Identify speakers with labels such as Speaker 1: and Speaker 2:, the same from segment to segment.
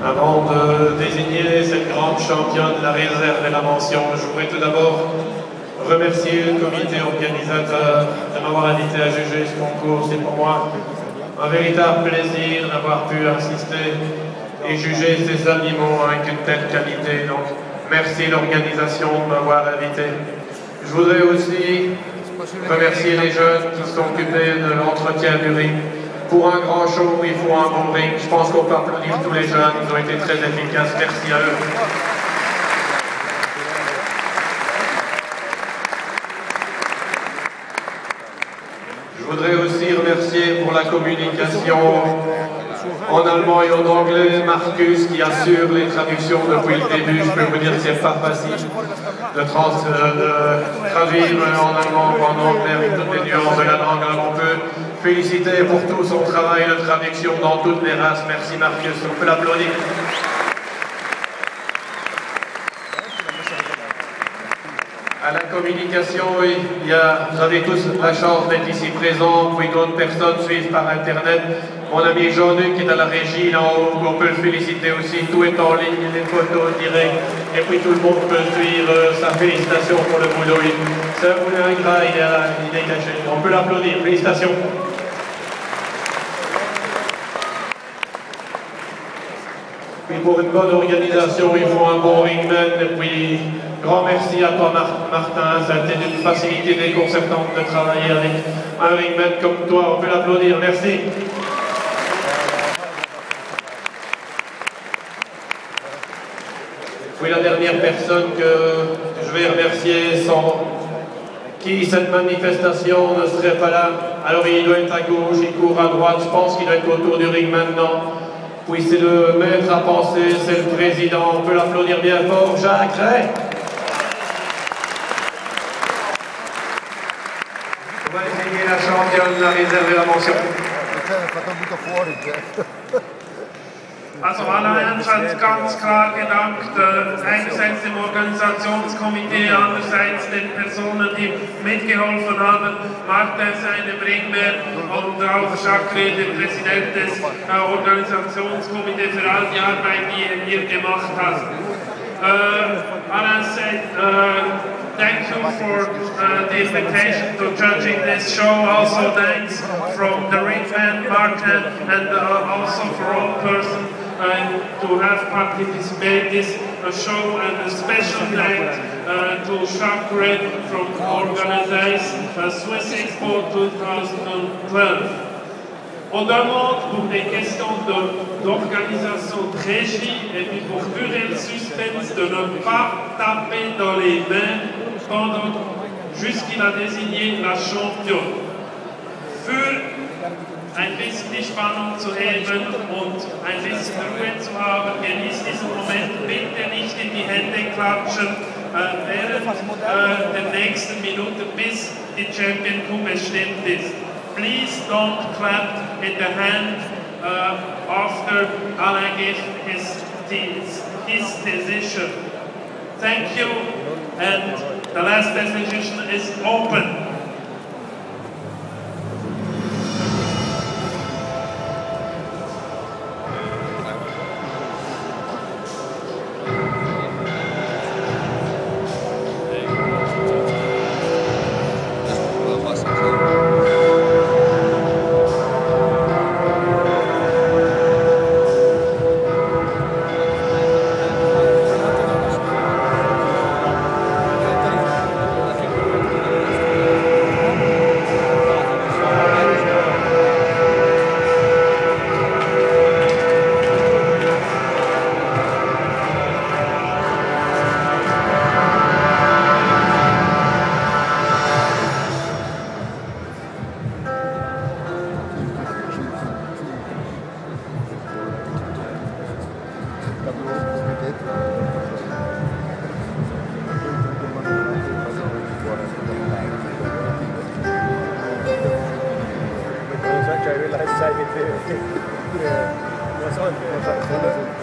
Speaker 1: Avant de désigner cette grande championne de la réserve et la mention, je voudrais tout d'abord remercier le comité organisateur de m'avoir invité à juger ce concours. C'est pour moi un véritable plaisir d'avoir pu assister et juger ces animaux avec une telle qualité. Donc, merci l'organisation de m'avoir invité. Je voudrais aussi remercier les jeunes qui se sont occupés de l'entretien du ring. Pour un grand show, il faut un bon ring. Je pense qu'on peut applaudir tous les jeunes. Ils ont été très efficaces. Merci à eux. Je voudrais aussi remercier pour la communication en allemand et en anglais Marcus qui assure les traductions depuis le début. Je peux vous dire que c'est pas facile de traduire en allemand ou en anglais avec toutes les nuances de la langue. Alors on peut féliciter pour tout son travail de traduction dans toutes les races. Merci Marcus, on peut l'applaudir. À la communication, oui, vous avez tous la chance d'être ici présents, puis d'autres personnes suivent par Internet. Mon ami Jean-Luc qui est à la régie là en haut, on peut le féliciter aussi, tout est en ligne, les photos directes, et puis tout le monde peut suivre sa félicitation pour le boulot. C'est un boulot ingrat, il est caché. On peut l'applaudir, félicitations. Puis pour une bonne organisation, il faut un bon ringman, et puis grand merci à toi Martin, ça a été d'une facilité déconcertante de travailler avec un ringman comme toi, on peut l'applaudir, merci. Puis la dernière personne que je vais remercier, sans qui cette manifestation ne serait pas là. Alors il doit être à gauche, il court à droite, je pense qu'il doit être autour du ring maintenant. Puis c'est le maître à penser, c'est le président, on peut l'applaudir bien fort, Jacques Ray. On va désigner la championne, la réserve et la mention.
Speaker 2: Also einerseits ganz klar gedankt, einerseits dem Organisationskomitee, andererseits den Personen, die mitgeholfen haben, Martin, seinem Ringman und auch Jacques, der Präsident des Organisationskomitees, für all die Arbeit, die er hier gemacht hat. Alain said, thank you for the invitation to judging this show. Also thanks from the ringman, Martin, and also for all persons to have participated in a show and a special night to Chakre from organisation Swiss Expo 2012. On demande pour des questions d'organisation de régie et puis pour durer le suspense de ne pas taper dans les mains jusqu'il a désigné la championne. Für ein bisschen die Spannung zu heben und ein bisschen Ruhe zu haben, genießt diesen Moment, bitte nicht in die Hände klatschen während der nächsten Minuten, bis die Champion Coup bestimmt ist. Please don't clap in the hand after Alain gives his decision. Thank you, and the last decision is open.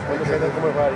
Speaker 3: Quando c'è da come vai,